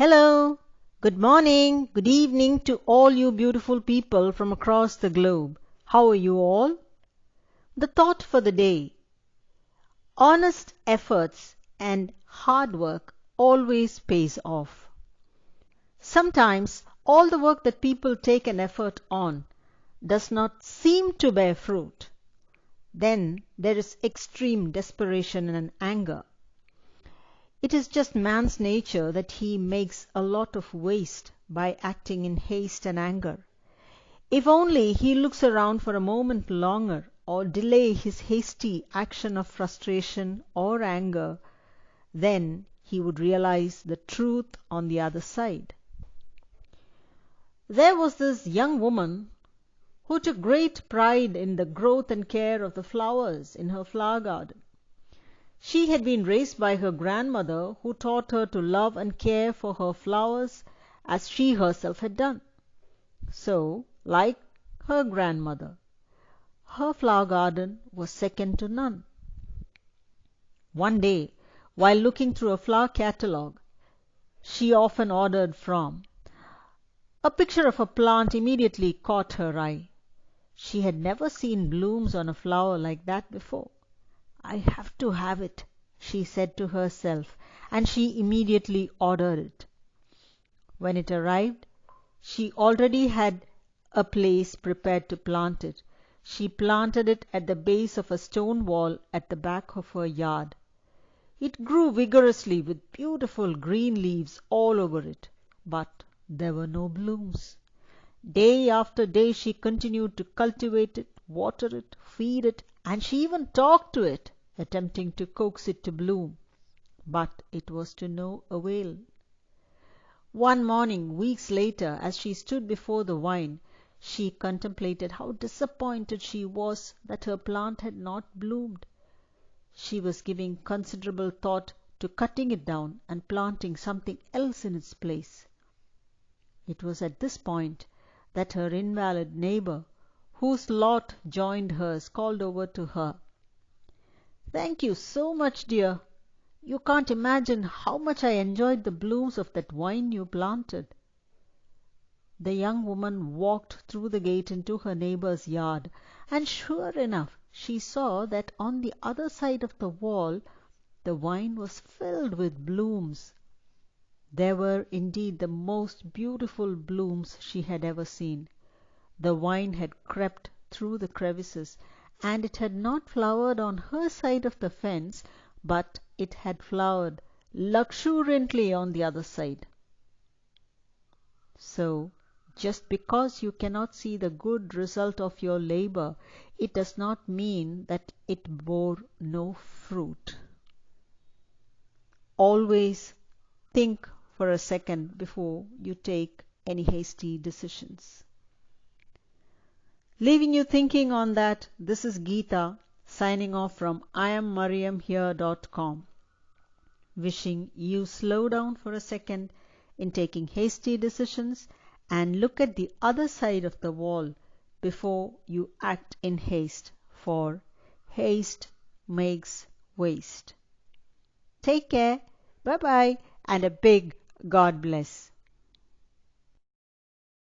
Hello, good morning, good evening to all you beautiful people from across the globe. How are you all? The thought for the day: honest efforts and hard work always pays off. Sometimes all the work that people take an effort on does not seem to bear fruit. Then there is extreme desperation and anger. It is just man's nature that he makes a lot of waste by acting in haste and anger. If only he looks around for a moment longer or delay his hasty action of frustration or anger, then he would realize the truth on the other side. There was this young woman who took great pride in the growth and care of the flowers in her flower garden. She had been raised by her grandmother, who taught her to love and care for her flowers as she herself had done. So, like her grandmother, her flower garden was second to none. One day, while looking through a flower catalogue she often ordered from, a picture of a plant immediately caught her eye. She had never seen blooms on a flower like that before. "I have to have it," she said to herself, and she immediately ordered it. When it arrived, she already had a place prepared to plant it. She planted it at the base of a stone wall at the back of her yard. It grew vigorously with beautiful green leaves all over it, but there were no blooms. Day after day she continued to cultivate it, water it, feed it, and she even talked to it, attempting to coax it to bloom. But it was to no avail. One morning, weeks later, as she stood before the vine, she contemplated how disappointed she was that her plant had not bloomed. She was giving considerable thought to cutting it down and planting something else in its place. It was at this point that her invalid neighbor, whose lot joined hers, called over to her. "Thank you so much, dear. You can't imagine how much I enjoyed the blooms of that vine you planted." The young woman walked through the gate into her neighbor's yard, and sure enough she saw that on the other side of the wall the vine was filled with blooms. There were indeed the most beautiful blooms she had ever seen. The vine had crept through the crevices, and it had not flowered on her side of the fence, but it had flowered luxuriantly on the other side. So, just because you cannot see the good result of your labor, it does not mean that it bore no fruit. Always think for a second before you take any hasty decisions. Leaving you thinking on that, this is Geeta signing off from IAMMARRIAMHERE.com. Wishing you slow down for a second in taking hasty decisions and look at the other side of the wall before you act in haste, for haste makes waste. Take care, bye-bye, and a big God bless.